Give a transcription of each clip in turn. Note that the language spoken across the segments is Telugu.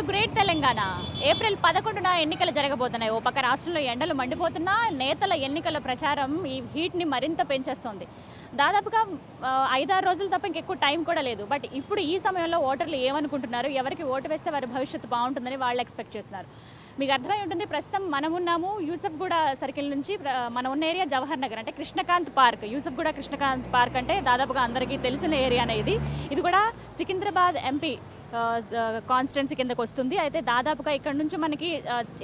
గ్రేట్ తెలంగాణ. ఏప్రిల్ 11న ఎన్నికలు జరగబోతున్నాయి. ఓ పక్క రాష్ట్రంలో ఎండలు మండిపోతున్నా నేతల ఎన్నికల ప్రచారం ఈ హీట్ని మరింత పెంచేస్తోంది. దాదాపుగా 5-6 రోజులు తప్ప ఇంకెక్కువ టైం కూడా లేదు. బట్ ఇప్పుడు ఈ సమయంలో ఓటర్లు ఏమనుకుంటున్నారు, ఎవరికి ఓటు వేస్తే వారి భవిష్యత్తు బాగుంటుందని వాళ్ళు ఎక్స్పెక్ట్ చేస్తున్నారు. మీకు అర్థమై ఉంటుంది, ప్రస్తుతం మనం ఉన్నాము యూసఫ్గూడ సర్కిల్ నుంచి. మనం ఉన్న ఏరియా జవహర్ నగర్, అంటే కృష్ణకాంత్ పార్క్. యూసఫ్గూడ కృష్ణకాంత్ పార్క్ అంటే దాదాపుగా అందరికీ తెలిసిన ఏరియానే ఇది. ఇది కూడా సికింద్రాబాద్ ఎంపీ కాన్స్టిట్యున్సీ కిందకు వస్తుంది. అయితే దాదాపుగా ఇక్కడ నుంచి మనకి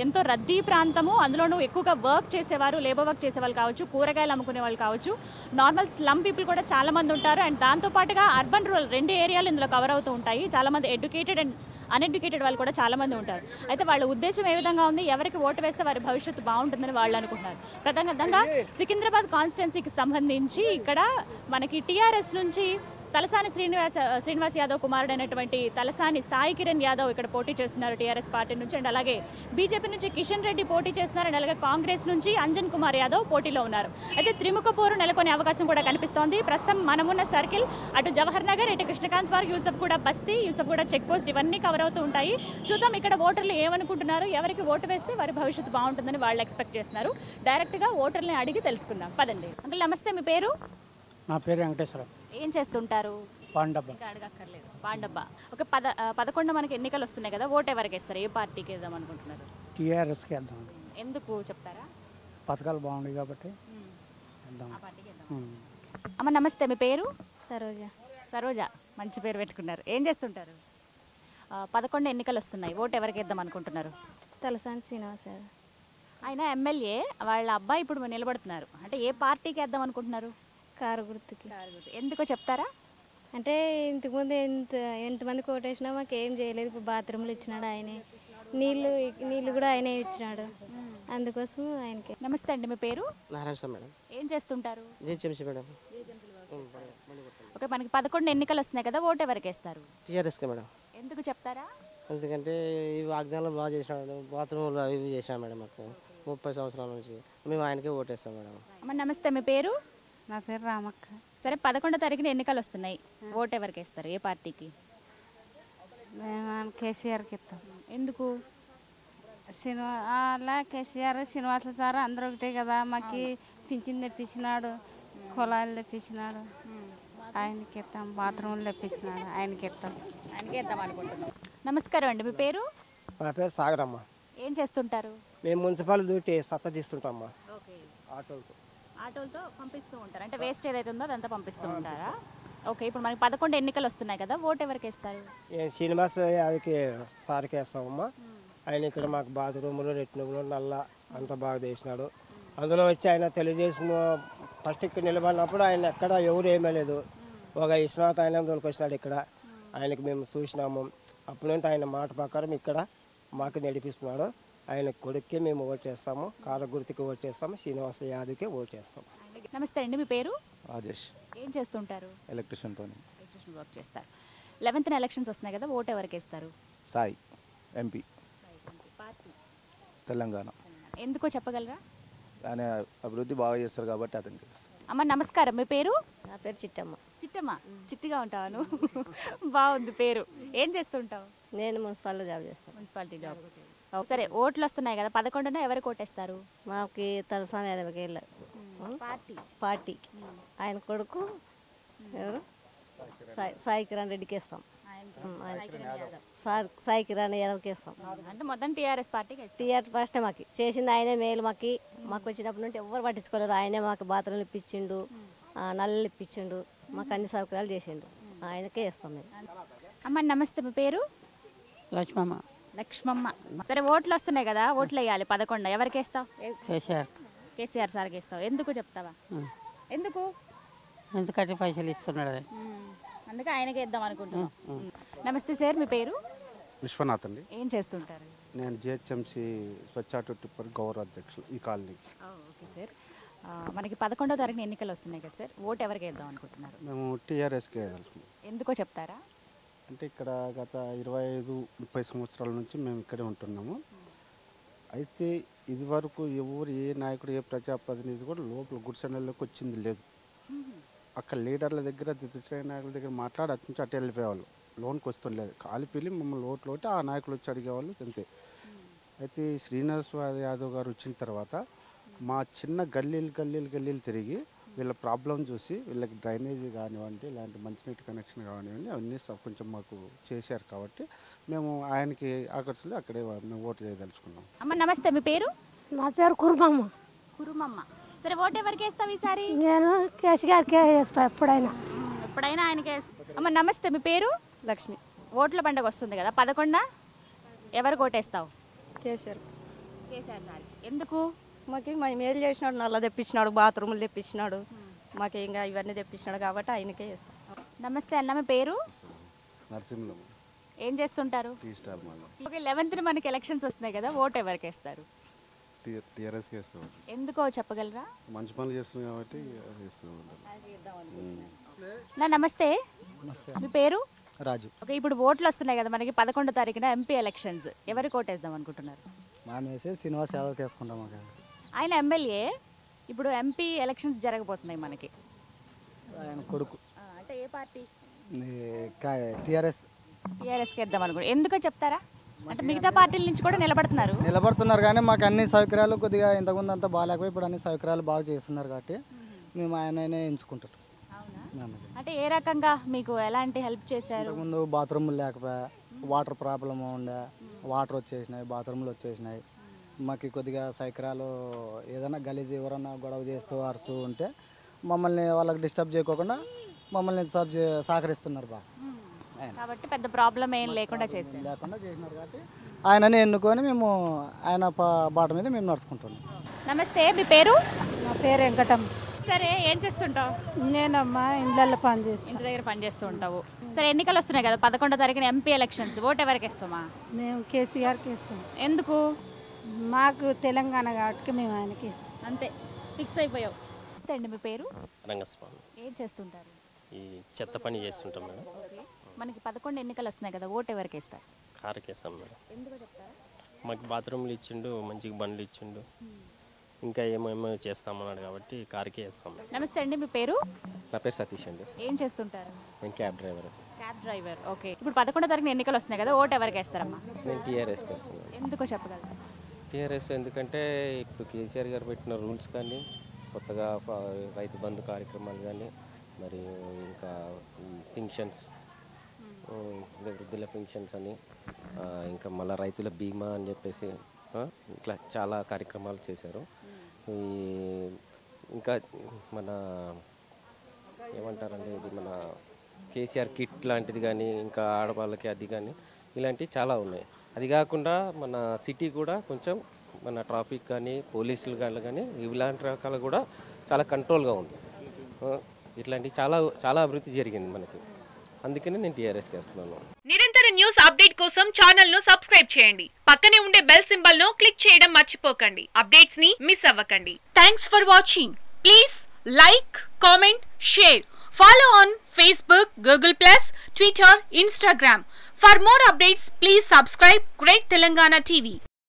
ఎంతో రద్దీ ప్రాంతము, అందులోనూ ఎక్కువగా వర్క్ చేసేవారు, లేబర్ వర్క్ చేసేవాళ్ళు కావచ్చు, కూరగాయలు అమ్ముకునే వాళ్ళు కావచ్చు, నార్మల్ స్లమ్ పీపుల్ కూడా చాలామంది ఉంటారు. అండ్ దాంతోపాటుగా అర్బన్ రూరల్ రెండు ఏరియాలు ఇందులో కవర్ అవుతూ ఉంటాయి. చాలామంది ఎడ్యుకేటెడ్ అండ్ అన్ఎడ్యుకేటెడ్ వాళ్ళు కూడా చాలామంది ఉంటారు. అయితే వాళ్ళ ఉద్దేశం ఏ విధంగా ఉంది, ఎవరికి ఓటు వేస్తే వారి భవిష్యత్తు బాగుంటుందని వాళ్ళు అనుకుంటున్నారు. ప్రధానంగా సికింద్రాబాద్ కాన్స్టిట్యున్సీకి సంబంధించి ఇక్కడ మనకి టీఆర్ఎస్ నుంచి తలసాని శ్రీనివాస్ యాదవ్ కుమారుడు అయినటువంటి తలసాని సాయి కిరణ్ యాదవ్ ఇక్కడ పోటీ చేస్తున్నారు టీఆర్ఎస్ పార్టీ నుంచి. అండ్ అలాగే బీజేపీ నుంచి కిషన్ రెడ్డి పోటీ చేస్తున్నారు. అండ్ అలాగే కాంగ్రెస్ నుంచి అంజన్ కుమార్ యాదవ్ పోటీలో ఉన్నారు. అయితే త్రిముఖ పోరు నెలకొనే అవకాశం కూడా కనిపిస్తోంది. ప్రస్తుతం మనమున్న సర్కిల్ అటు జవహర్ నగర్, ఇటు కృష్ణకాంత్ పార్క్, యూసఫ్గూడ బస్తీ, యూసఫ్గూడ చెక్ పోస్ట్ ఇవన్నీ కవర్ అవుతూ ఉంటాయి. చూద్దాం ఇక్కడ ఓటర్లు ఏమనుకుంటున్నారు, ఎవరికి ఓటు వేస్తే వారి భవిష్యత్తు బాగుంటుందని వాళ్ళు ఎక్స్పెక్ట్ చేస్తున్నారు. డైరెక్ట్గా ఓటర్లని అడిగి తెలుసుకుందాం, పదండి. అంకుల్ నమస్తే, మీ పేరు? నా పేరు వెంకటేశ్వరరావు. ఏం చేస్తుంటారు? పాండబ్బ. ఇంకా అడగక్కర్లేదు, పాండబ్బ. ఒక 11 మనకి ఎన్నికలు వస్తున్నాయి కదా, ఓటు ఎవరికి వేస్తారు, ఏ పార్టీకి వేద్దాం అనుకుంటున్నారు? టీఆర్ఎస్కి వెళ్దాం. ఎందుకు చెప్తారా? పథకాలు బాగున్నాయి కాబట్టి వెళ్దాం. అమ్మ నమస్తే, మీ పేరు? సరోజ. సరోజ, మంచి పేరు పెట్టుకున్నారు. ఏం చేస్తుంటారు? 11 ఎన్నికలు వస్తున్నాయి, ఓటు ఎవరికి వేద్దాం అనుకుంటున్నారు? తలసాని శ్రీనివాస్ యాదవ్. ఆయన ఎమ్మెల్యే, వాళ్ళ అబ్బాయి ఇప్పుడు నిలబడుతున్నారు. అంటే ఏ పార్టీకి వేద్దాం అనుకుంటున్నారు? కారు గుర్తుకి. ఎందుకో చెప్తారా? అంటే ఇంతకుముందు ఎంతమంది కోటేసినా మాకు ఏం చేయలేదు. ఇప్పుడు బాత్రూమ్లు ఇచ్చినాడు ఆయనే, నీళ్ళు కూడా ఆయనే ఇచ్చినాడు. అందుకోసం ఆయనకి. నమస్తే అండి, మీ పేరు? Narayana sir madam. ఏం చేస్తుంటారు? GHMC madam. ఓకే, మనకి 11 ఎన్నికలు వస్తున్నాయి కదా, ఓటు ఎవరికి వేస్తారు? టీఆర్ఎస్కి మేడం. ఎందుకు చెప్తారా? ఎందుకంటే ఈ వాగ్దానాలు బాగా చేసినాడు, బాత్రూమ్లు అవి ఇవి చేసినాడు మేడం. మాకు 30 సంవత్సరాల నుంచి మేము ఆయనకే ఓటేస్తాం మేడం. అమ్మ నమస్తే, మీ పేరు? నా పేరు రామక్క. సరే, 11వ తారీఖున ఎన్నికలు వస్తున్నాయి, ఓటు ఎవరికి వేస్తారు, ఏ పార్టీకి? మేము కేసీఆర్కి ఇస్తాం. ఎందుకు? అలా కేసీఆర్ శ్రీనివాసులు సార్ అందరూ ఒకటే కదా, మాకు పింఛన్ తెప్పించినాడు, కుళాయిలు తెప్పించినాడు, ఆయనకి ఇస్తాం. బాత్రూమ్లు తెప్పించినాడు, ఆయనకి ఇస్తాం. ఆయనకి ఇద్దాం అనుకుంటున్నాం. నమస్కారం అండి, మీ పేరు? మా పేరు సాగరమ్మ. ఏం చేస్తుంటారు? మేము మున్సిపల్ డ్యూటీ సత్తా తీస్తుంటామ్మా. ఓకే, ఆటోలతో. ఆటోలతో పంపిస్తూ ఉంటారు, అంటే వేస్ట్ ఏదైతే ఉందో అదంతా పంపిస్తూ ఉంటారా? ఓకే, ఇప్పుడు మనకి 11 ఎన్నికలు వస్తున్నాయి కదా, ఓటు ఎవరికి వేస్తారు? శ్రీనివాస్ యాదవ్కి సార్కి వేస్తామమ్మా. ఆయన ఇక్కడ మాకు బాత్రూములు, రెట్రూములు, నల్ల అంతా బాగా చేసినాడు. అందులో వచ్చి ఆయన తెలుగుదేశం ఫస్ట్ ఇక్కడ నిలబడినప్పుడు ఆయన ఎక్కడ ఎవరు ఏమలేదు. ఒక విశ్వనాథ్ ఆయన దొరికొచ్చినాడు ఇక్కడ, ఆయనకి మేము చూసినాము. అప్పటి నుంచి ఆయన మాట ప్రకారం ఇక్కడ మాకు నడిపిస్తున్నాడు. ఆయన కొడుక్కి మేము ఓటు చేస్తాము, కారు గుర్తుకి ఓటు చేస్తాము, శ్రీనివాస యాదవ్కి ఓటు చేస్తాము. నమస్తే అండి, మీ పేరు? రాజేష్. ఏం చేస్తుంటారు? ఎలక్ట్రిషియన్ వర్క్ చేస్తారు. 11th ఎలక్షన్స్ వస్తున్నాయి కదా, ఓటు ఎవరికి వేస్తారు? సాయి ఎంపీ తెలంగాణ. ఎందుకో చెప్పగలరా? ఆయన అభివృద్ధి బాగా చేస్తారు కాబట్టి అతనికి. అమ్మ నమస్కారం, మీ పేరు? నా పేరు చిట్టమ్మ. చిట్టమ్మ, చిట్టిగా ఉంటాను. బాగుంది పేరు. ఏం చేస్తుంటావు? నేను మున్సిపాలిటీ జాబ్ చేస్తాను. Municipality job. సరే, ఓట్లు వస్తున్నాయి కదా, 11న ఎవరికి ఓటేస్తారు? మాకు తలసాని యాదవ్కి పార్టీ. ఆయన కొడుకు ఎవరు, సాయి కిరణ్ రెడ్డికి ఇస్తాం. సాయి కిరణ్ యాదవ్కి ఇస్తాం. అంటే మొత్తం టీఆర్ఎస్ పార్టీకి. టీఆర్ఎస్ ఫస్ట్ మాకు చేసింది ఆయనే మేలు. మాకు వచ్చినప్పటి నుండి ఎవరు పట్టించుకోలేదు. ఆయనే మాకు బాత్రూమ్లు ఇప్పించిండు, నల్లలు ఇప్పించిండు, మాకు అన్ని సౌకర్యాలు చేసిండు. ఆయనకే ఇస్తాం మేము. అమ్మ నమస్తే, మీ పేరు? లక్ష్మమ్మ. లక్ష్మమ్మ. సరే, ఓట్లు వస్తున్నాయి కదా, ఓట్లు వేయాలి 11. ఎవరికి వేస్తావు? కేసీఆర్ సార్కి వేస్తావు. ఎందుకు చెప్తావా? ఎందుకు? ఎందుకంటే పైసలు ఇస్తున్నాడు. అందుకే ఆయనకే ఇద్దాం అనుకుంటున్నాం. నమస్తే సార్, మీ పేరు? విశ్వనాథ్ అండి. ఏం చేస్తుంటారు? నేను జిహెచ్ఎంసీ స్వచ్ఛ టిప్పర్ గౌరవ అధ్యక్షులు ఈ కాలనీకి. ఓకే సార్, మనకి 11వ తారీఖున ఎన్నికలు వస్తున్నాయి కదా సార్, ఓటు ఎవరికి వేద్దాం అనుకుంటున్నారు? మేము టీఆర్ఎస్కే వేయాల్సింది. ఎందుకో చెప్తారా? అంటే ఇక్కడ గత 25-30 సంవత్సరాల నుంచి మేము ఇక్కడే ఉంటున్నాము. అయితే ఇది వరకు ఎవరు ఏ నాయకుడు ఏ ప్రజాప్రతినిధి కూడా లోపల గుడిసెనల్లోకి వచ్చింది లేదు. అక్కడ లీడర్ల దగ్గర దిశ నాయకుల దగ్గర మాట్లాడి అటు నుంచి అటు వెళ్ళిపోయేవాళ్ళు. లోన్కి వస్తుండలేదు. కాలిపిల్లి మమ్మల్ని ఓట్లు ఆ నాయకులు వచ్చి అడిగేవాళ్ళు అంతే. అయితే శ్రీనివాస్ యాదవ్ గారు వచ్చిన తర్వాత మా చిన్న గల్లీలు తిరిగి వీళ్ళ ప్రాబ్లం చూసి వీళ్ళకి డ్రైనేజీ కానివ్వండి, ఇలాంటి మంచినీటి కనెక్షన్ కానివ్వండి అవన్నీ కొంచెం మాకు చేశారు. కాబట్టి మేము ఆయనకి ఆకర్షితులు అక్కడే మేము ఓటు చేయదలుచుకున్నాం. అమ్మ నమస్తే, మీ పేరు? నా పేరు కురుమమ్మ. కురుమమ్మ. సరే, ఓటు ఎవరికి వేస్తావు ఈసారి? నేను కేసీఆర్కే వేస్తా ఎప్పుడైనా. ఎప్పుడైనా ఆయనకే. అమ్మ నమస్తే, మీ పేరు? లక్ష్మి. ఓట్ల పండుగ వస్తుంది కదా, 11న ఎవరికి ఓటేస్తావు? కేసీఆర్. కేసీఆర్ సార్. ఎందుకు? మాకు మేలు చేసినాడు, నల్ల తెప్పించినాడు, బాత్రూములు తెప్పించినాడు, మాకు ఇంకా ఇవన్నీ తెప్పించినాడు కాబట్టి ఆయనకే వేస్తాం. నమస్తే అన్న, మీ పేరు? నరసింహం. ఏం చేస్తుంటారు? ఓకే, 11న మనకి ఎలక్షన్స్ వస్తున్నాయి కదా, ఓటు ఎవరికి వేస్తారు? టీఆర్ఎస్కి వేస్తాం. ఎందుకో చెప్పగలరా? మంచి పనులు చేస్తుంది కాబట్టి నా నమస్తే, మీ పేరు? రాజు. ఓకే, ఇప్పుడు ఓట్లు వస్తున్నాయి కదా మనకి, 11వ తారీఖున ఎంపీ ఎలక్షన్స్. ఎవరికి ఓటేద్దాం అనుకుంటున్నారు? మనం వేసి శ్రీనివాస్ యాదవ్కి వేసుకుంటాం. ఆయన ఎమ్మెల్యే, ఇప్పుడు ఎంపీ ఎలక్షన్స్ జరగబోతున్నాయి మనకి. ఆయన కొడుకు. అంటే ఏ పార్టీ? టీఆర్ఎస్. టీఆర్ఎస్కి వేద్దాం అనుకుంటున్నారు. ఎందుకో చెప్తారా? అంటే మిగతా పార్టీల నుంచి కూడా నిలబడుతున్నారు కానీ మాకు అన్ని సౌకర్యాలు కొద్దిగా ఇంతకుముందు అంతా బాగాలేకపోయి ఇప్పుడు అన్ని సౌకర్యాలు బాగా చేస్తున్నారు కాబట్టి మేము ఆయననే ఎంచుకుంటాం. అంటే ఏ రకంగా మీకు ఎలాంటి హెల్ప్ చేశారు? ముందు బాత్రూములు లేకపోయా, వాటర్ ప్రాబ్లం ఉండే, వాటర్ వచ్చేసినాయి, బాత్రూములు వచ్చేసినాయి. మాకు కొద్దిగా సౌకర్యాలు ఏదైనా గలీజ్ ఎవరన్నా గొడవ చేస్తూ అరుస్తూ ఉంటే మమ్మల్ని వాళ్ళకి డిస్టర్బ్ చేయకోకుండా మమ్మల్ని సహకరిస్తున్నారు బాగా. కాబట్టి పెద్ద ప్రాబ్లం ఏం లేకుండా చేసినారు కాబట్టి ఆయననే ఎన్నుకొని మేము ఆయన బాట మీద మేము నడుచుకుంటున్నాం. నమస్తే, మీ పేరు? నా పేరు వెంకటమ్మ. సరే, ఏం చేస్తుంటావు? నేనమ్మా ఇండ్లలో పని చేస్తాను. ఇంటి దగ్గర పని చేస్తూ ఉంటావు. సరే, ఎన్నికలు వస్తున్నాయి కదా, 11వ తారీఖున ఎంపీ ఎలక్షన్స్. ఓటు ఎవరికి వేస్తామా? మేము కేసీఆర్కి వేస్తాం. ఎందుకు? మాకు తెలంగాణ కాబట్టి మేము ఆయనకి వేస్తాం. అంతే, ఫిక్స్ అయిపోయావు. నమస్తే అండి, మీ పేరు? రంగస్వామి. ఏం చేస్తుంటారు? ఈ చెత్త పని చేస్తుంటాం మేడం. మనకి 11 ఎన్నికలు వస్తున్నాయి కదా, ఓటు ఎవరికి వేస్తారు? కారుకి వేస్తాం మేడం. ఎందుకు చెప్తారా? మాకు బాత్రూమ్లు ఇచ్చిండు, మంచిగా బండ్లు ఇచ్చిండు, ఇంకా ఏమేమో చేస్తామన్నాడు కాబట్టి కారుకే వేస్తాం. నమస్తే అండి, మీ పేరు? నా పేరు సతీష్ అండి. ఏం చేస్తుంటారు? నేను cab driver. Cab driver. Okay, ఇప్పుడు 11వ తారీఖున ఎన్నికలు వస్తున్నాయి కదా, ఓటు ఎవరికి వేస్తారమ్మా? నేను టీఆర్ఎస్కి వస్తున్నాను. ఎందుకో చెప్పగలరా? టీఆర్ఎస్ ఎందుకంటే ఇప్పుడు కేసీఆర్ గారు పెట్టిన రూల్స్ కానీ, కొత్తగా రైతు బంధు కార్యక్రమాలు కానీ, మరి ఇంకా పెన్షన్స్, వృద్ధుల పెన్షన్స్ అని, ఇంకా మళ్ళీ రైతుల బీమా అని చెప్పేసి ఇట్లా చాలా కార్యక్రమాలు చేశారు. ఇంకా మన ఏమంటారంటే ఇది మన కేసీఆర్ కిట్ లాంటిది కానీ, ఇంకా ఆడవాళ్ళకి అది కానీ, ఇలాంటివి చాలా ఉన్నాయి. అది కాకుండా మన సిటీ కూడా కొంచెం మన ట్రాఫిక్ కానీ, పోలీసులు కానీ ఇలాంటి రకాలు కూడా చాలా కంట్రోల్గా ఉంది. ఇట్లాంటి చాలా అభివృద్ధి జరిగింది మనకి. అందుకనే నేను టీఆర్ఎస్కి వేస్తున్నాను. నిరంతర న్యూస్ అప్డేట్ కోసం ఛానల్ ను సబ్స్క్రైబ్ చేయండి. పక్కనే ఉండే బెల్ సింబల్ ను క్లిక్ చేయడం మర్చిపోకండి. అప్డేట్స్ ని మిస్ అవ్వకండి. Thanks for watching. Please like, comment, share. Follow on Facebook, Google+, Twitter, Instagram. For more updates, please subscribe Great Telangana TV.